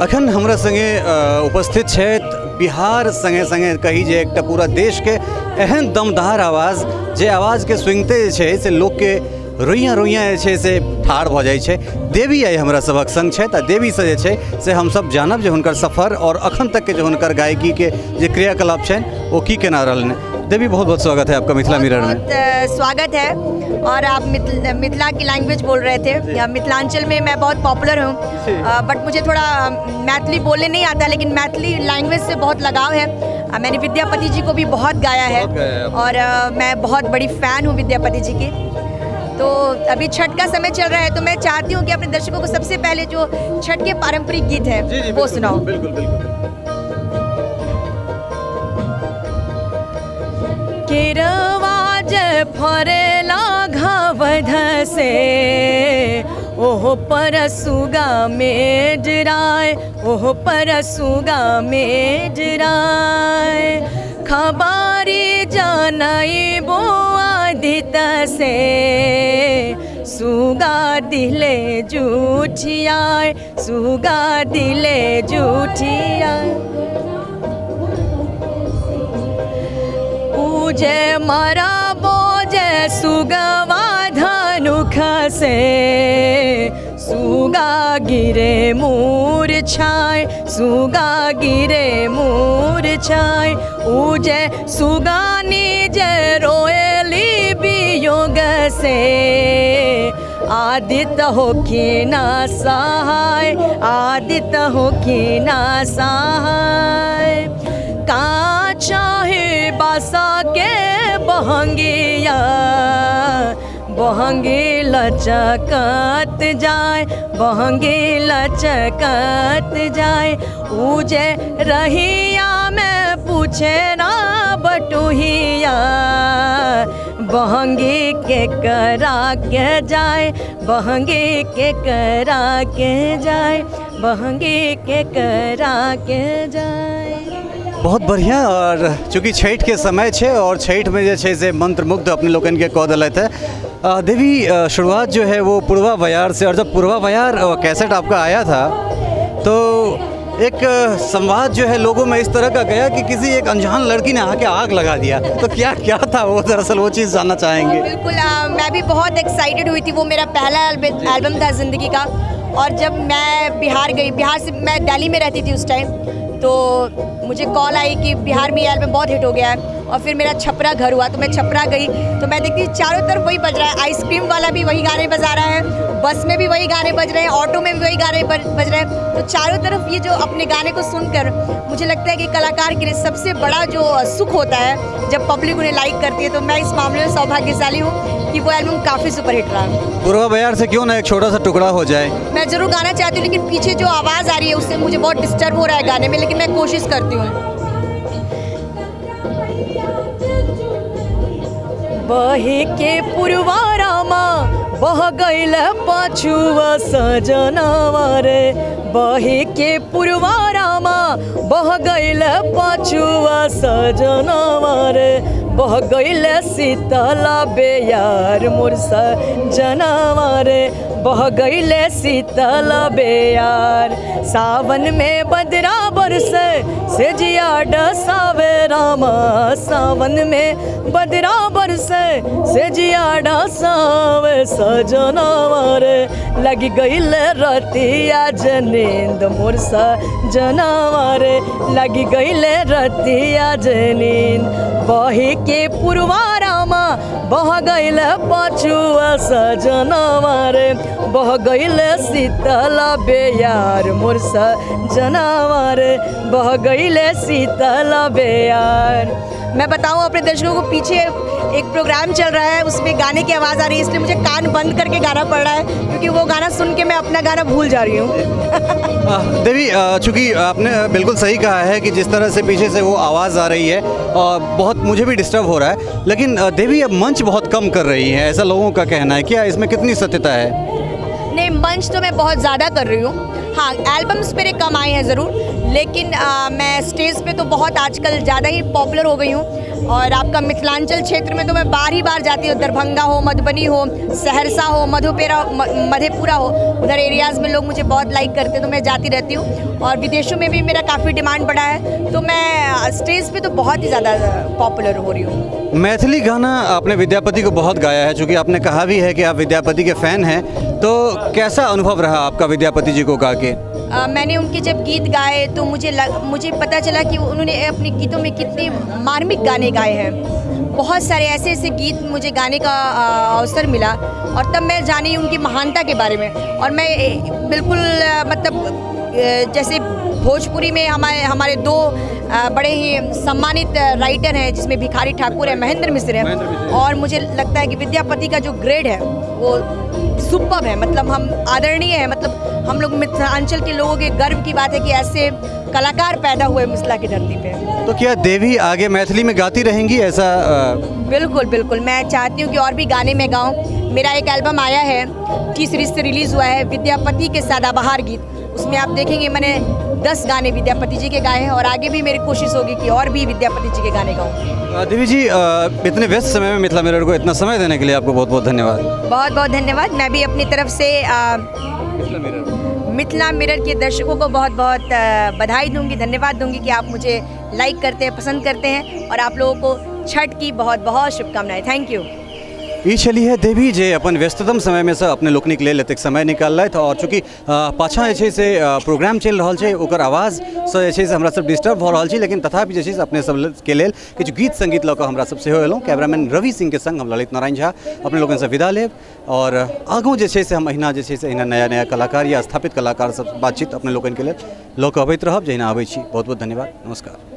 अखन हमरा संगे उपस्थित छथि बिहार संगे संगे कही जे एकटा पूरा देश के एहन दमदार आवाज़ जे आवाज़ के सुनते जे छै से लोग के रोइयाँ रोइयाँ जे छै से ठाढ़ भऽ जाइ छै। देवी आइ हमरा सभक संग छथि आ देवी से जे छै से हम सब जानब जे हुनकर सफर और अखन तक के जो हुनकर गायकी के जे क्रियाकलाप छनि ओ की केना रहलनि। देवी बहुत बहुत स्वागत है आपका मिथिला मिरर में। बहुत स्वागत है। और आप मिथिला की लैंग्वेज बोल रहे थे, या मिथिलांचल में मैं बहुत पॉपुलर हूँ, बट मुझे थोड़ा मैथिली बोलने नहीं आता, लेकिन मैथिली लैंग्वेज से बहुत लगाव है। मैंने विद्यापति जी को भी बहुत गाया है और मैं बहुत बड़ी फ़ैन हूँ विद्यापति जी की। तो अभी छठ का समय चल रहा है, तो मैं चाहती हूँ कि अपने दर्शकों को सबसे पहले जो छठ के पारंपरिक गीत है वो सुनाओ। बिल्कुल बिल्कुल। केरवाज फरेला घवध से ओह परसुगा में डराए, ओह परसुगा में डराए। खबारी जानई बो आदित से सुगा दिले जूठियाए, सुगा दिले जूठियाए। पूजे मरा बोजे सुगवा धनुख से सुगा गिरे मूर्छाए, सुगा गिरे मूर्छाए। उजे सुगानी जे रोएली वियोग से आदित हो की ना सहाय, आदित हो की ना सहाय। का चाहे बासा के बहंगिया, बहंगी लचकत जाए, बहंगी लचकत जाए। उजे रहिया में पूछे ना बटुहिया, बहंगी के करा के जाए, बहंगी के करा के जाए, बहंगी के करा के जाए। बहुत बढ़िया। और चूँकि छठ के समय है और छठ में जे से मंत्रमुग्ध अपने लोगन के कह दिलत है। देवी शुरुआत जो है वो पूर्वा बयार से, और जब पूर्वा बयार कैसेट आपका आया था तो एक संवाद जो है लोगों में इस तरह का गया कि किसी एक अनजान लड़की ने आके आग लगा दिया। तो क्या क्या था वो, दरअसल वो चीज़ जानना चाहेंगे। बिल्कुल, मैं भी बहुत एक्साइटेड हुई थी। वो मेरा पहला एल्बम था ज़िंदगी का। और जब मैं बिहार गई, बिहार से मैं दिल्ली में रहती थी उस टाइम, तो मुझे कॉल आई कि बिहार में ये एल्बम बहुत हिट हो गया है। और फिर मेरा छपरा घर हुआ, तो मैं छपरा गई तो मैं देखती चारों तरफ वही बज रहा है। आइसक्रीम वाला भी वही गाने बजा रहा है, बस में भी वही गाने बज रहे हैं, ऑटो में भी वही गाने बज रहे हैं। तो चारों तरफ ये जो अपने गाने को सुनकर मुझे लगता है कि कलाकार के लिए सबसे बड़ा जो सुख होता है जब पब्लिक उन्हें लाइक करती है। तो मैं इस मामले में सौभाग्यशाली हूँ कि वो एल्बम काफ़ी सुपरहिट रहा। पूर्वा बयार से क्यों ना एक छोटा सा टुकड़ा हो जाए। मैं ज़रूर गाना चाहती हूँ, लेकिन पीछे जो आवाज़ आ रही है उससे मुझे बहुत डिस्टर्ब हो रहा है गाने में, लेकिन मैं कोशिश करती हूँ। बहे के पुरवारामा बह गईल पाछुआ सजनावा रे, बहे के पुरवारामा बह गईल पाछुआ सजनावा रे। बह गईल शीतला बेयार मोर सजनावा रे, बह गईल शीतला बेयार। सावन में बदरा बरसे से जिया डसावे रामा, सावन में बदरा बरसे से जिया डसावे सजनावा रे। लगी गईल रतिया जनींद मोर सजनावा रे, लगी गईल रतिया जनींद। बही के पुरवारामा बह गईल पाछुआ सजनावा रे, बह गईल शीतला बेयार मोर सजनावा रे, बह गईल शीतला बेयार। मैं बताऊं अपने दर्शकों को, पीछे एक प्रोग्राम चल रहा है, उसमें गाने की आवाज़ आ रही है, इसलिए मुझे कान बंद करके गाना पड़ रहा है, क्योंकि वो गाना सुन के मैं अपना गाना भूल जा रही हूँ। देवी, चूँकि आपने बिल्कुल सही कहा है कि जिस तरह से पीछे से वो आवाज़ आ रही है बहुत मुझे भी डिस्टर्ब हो रहा है, लेकिन देवी अब मंच बहुत कम कर रही है, ऐसा लोगों का कहना है। क्या इसमें कितनी सत्यता है? नहीं, मंच तो मैं बहुत ज़्यादा कर रही हूँ। हाँ, एल्बम्स मेरे कम आए हैं ज़रूर, लेकिन मैं स्टेज पे तो बहुत आजकल ज़्यादा ही पॉपुलर हो गई हूँ। और आपका मिथिलांचल क्षेत्र में तो मैं बार ही बार जाती हूँ, दरभंगा हो, मधुबनी हो, सहरसा हो, मधेपुरा हो, उधर एरियाज़ में लोग मुझे बहुत लाइक करते हैं, तो मैं जाती रहती हूँ। और विदेशों में भी मेरा काफ़ी डिमांड बढ़ा है, तो मैं स्टेज पे तो बहुत ही ज़्यादा पॉपुलर हो रही हूँ। मैथिली गाना आपने विद्यापति को बहुत गाया है, चूँकि आपने कहा भी है कि आप विद्यापति के फ़ैन हैं, तो कैसा अनुभव रहा आपका विद्यापति जी को गा के? मैंने उनके जब गीत गाए तो मुझे पता चला कि उन्होंने अपने गीतों में कितने मार्मिक गाने गाए हैं। बहुत सारे ऐसे ऐसे गीत मुझे गाने का अवसर मिला, और तब मैं जानी उनकी महानता के बारे में। और मैं बिल्कुल मतलब जैसे भोजपुरी में हमारे दो बड़े ही सम्मानित राइटर हैं, जिसमें भिखारी ठाकुर है, महेंद्र मिश्र है, और मुझे लगता है कि विद्यापति का जो ग्रेड है वो सुपर्ब है, मतलब हम आदरणीय है। मतलब हम लोग मिथिलांचल के लोगों के गर्व की बात है कि ऐसे कलाकार पैदा हुए मिथिला की धरती पे। तो क्या देवी आगे मैथिली में गाती रहेंगी ऐसा? बिल्कुल बिल्कुल, मैं चाहती हूँ कि और भी गाने में गाऊँ। मेरा एक एल्बम आया है, टी सीरीज से रिलीज़ हुआ है, विद्यापति के सदाबहार गीत। उसमें आप देखेंगे मैंने 10 गाने विद्यापति जी के गाए हैं, और आगे भी मेरी कोशिश होगी कि और भी विद्यापति जी के गाने गाऊँ। देवी जी, इतने व्यस्त समय में मिथिला मिरर को इतना समय देने के लिए आपको बहुत बहुत धन्यवाद। बहुत बहुत धन्यवाद। मैं भी अपनी तरफ से मिथिला मिरर के दर्शकों को बहुत बहुत बधाई दूंगी, धन्यवाद दूंगी कि आप मुझे लाइक करते हैं, पसंद करते हैं, और आप लोगों को छठ की बहुत बहुत शुभकामनाएं। Thank you. ई छली है देवी जे अपन व्यस्ततम समय में से अपने लोकनिक लेल एतेक समय निकाललथि, और चूँकि पाछा जे छै से प्रोग्राम चलि रहल छै, ओकर आवाज से जे छै से हमरा सब डिस्टर्ब भऽ रहल छी, लेकिन तथापि जे छै से अपने सब के लेल किछु गीत संगीत लऽ कऽ हमरा सब सेहो एलहुँ। कैमरामैन रवि सिंह के संग हम ललित नारायण झा अपने लोगन से विदा लेब, और आगू जे छै से हम अहिना जे छै से अहिना नया नया कलाकार या स्थापित कलाकार सब बातचीत अपने लोकन के लेल लऽ कऽ अबैत रहब, जहिना अबै छी। बहुत बहुत धन्यवाद, नमस्कार।